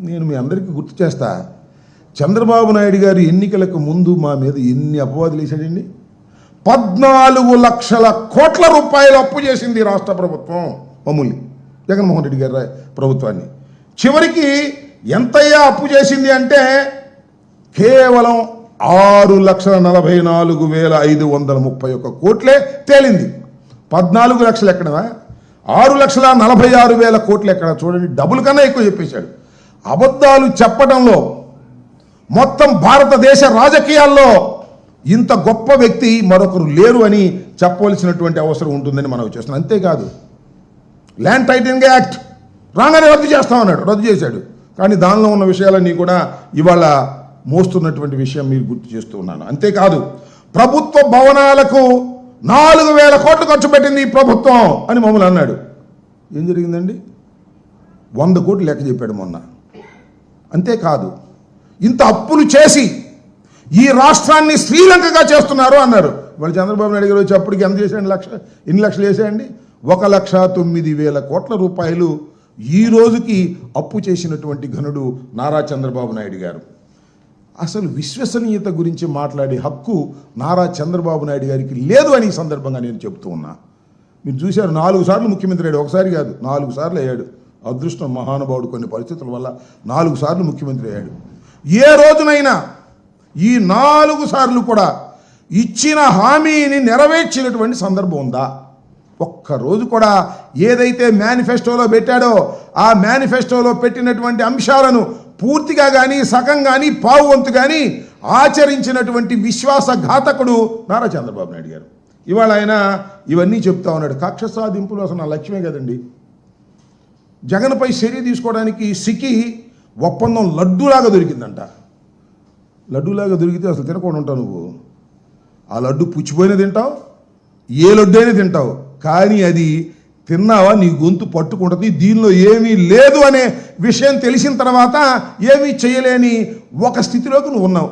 నేను మీ అందరికీ గుర్తు చేస్తా, చంద్రబాబు నాయుడు గారు ఎన్నికలకు ముందు మా మీద ఎన్ని అపవాదులు వేశాడండి. 14 లక్షల కోట్ల రూపాయలు అప్పు చేసింది రాష్ట్ర ప్రభుత్వం మమ్మల్ని, జగన్మోహన్ రెడ్డి గారి ప్రభుత్వాన్ని. చివరికి ఎంతయ్యా అప్పు చేసింది అంటే కేవలం 6,44,531 కోట్లే తేలింది. 14 లక్షలు ఎక్కడ, 6,46,000 కోట్లు ఎక్కడ? చూడండి, డబుల్ కన్నా ఎక్కువ చెప్పేశాడు. అబద్ధాలు చెప్పడంలో మొత్తం భారతదేశ రాజకీయాల్లో ఇంత గొప్ప వ్యక్తి మరొకరు లేరు అని చెప్పవలసినటువంటి అవసరం ఉంటుందని మనం చేస్తున్నాం. అంతేకాదు, ల్యాండ్ టైటిలింగ్ యాక్ట్ రాగానే రద్దు చేస్తామన్నాడు, రద్దు చేశాడు. కానీ దానిలో ఉన్న విషయాలన్నీ కూడా ఇవాళ మోస్తున్నటువంటి విషయం మీరు గుర్తు చేస్తూ ఉన్నాను. అంతేకాదు, ప్రభుత్వ భవనాలకు 4,000 కోట్లు ఖర్చు పెట్టింది ఈ ప్రభుత్వం అని మమ్మల్ని అన్నాడు. ఏం జరిగిందండి? 100 కోట్లు లెక్క చెప్పాడు మొన్న. అంతేకాదు, ఇంత అప్పులు చేసి ఈ రాష్ట్రాన్ని శ్రీలంకగా చేస్తున్నారు అన్నారు. వాళ్ళు చంద్రబాబు నాయుడు గారు వచ్చేప్పటికి ఎంత చేశాడు? ఎన్ని లక్షలు వేసాయండి? 1,09,000 కోట్ల రూపాయలు ఈ రోజుకి అప్పు చేసినటువంటి ఘనుడు నారా చంద్రబాబు నాయుడు గారు. అసలు విశ్వసనీయత గురించి మాట్లాడే హక్కు నారా చంద్రబాబు నాయుడు గారికి లేదు అని ఈ సందర్భంగా నేను చెబుతూ ఉన్నా. మీరు చూశారు, 4 సార్లు ముఖ్యమంత్రి అయ్యాడు, ఒకసారి కాదు 4 సార్లు అయ్యాడు. అదృష్టం మహానుభావుడు, కొన్ని పరిస్థితుల వల్ల 4 సార్లు ముఖ్యమంత్రి అయ్యాడు. ఏ రోజునైనా ఈ 4 సార్లు కూడా ఇచ్చిన హామీని నెరవేర్చినటువంటి సందర్భం ఉందా? ఒక్కరోజు కూడా ఏదైతే మేనిఫెస్టోలో పెట్టాడో ఆ మేనిఫెస్టోలో పెట్టినటువంటి అంశాలను పూర్తిగా కానీ సగం కానీ పావు వంతు కానీ ఆచరించినటువంటి విశ్వాసఘాతకుడు నారా చంద్రబాబు నాయుడు గారు. ఇవాళ ఆయన ఇవన్నీ చెప్తా ఉన్నాడు. కక్ష సాధింపులు అసలు నా లక్ష్యమే కదండి. జగన్పై చర్య తీసుకోవడానికి సిక్కి ఒప్పందం లడ్డూలాగా దొరికిందంట. లడ్డూలాగా దొరికితే అసలు తినకుండా ఉంటావు నువ్వు. ఆ లడ్డు పుచ్చిపోయిన తింటావు, ఏ లడ్డు అయినా తింటావు, కానీ అది తిన్నావా నీ గొంతు పట్టుకుంటుంది. దీనిలో ఏమీ లేదు అనే విషయం తెలిసిన తర్వాత ఏమీ చేయలేని ఒక స్థితిలోకి నువ్వు ఉన్నావు.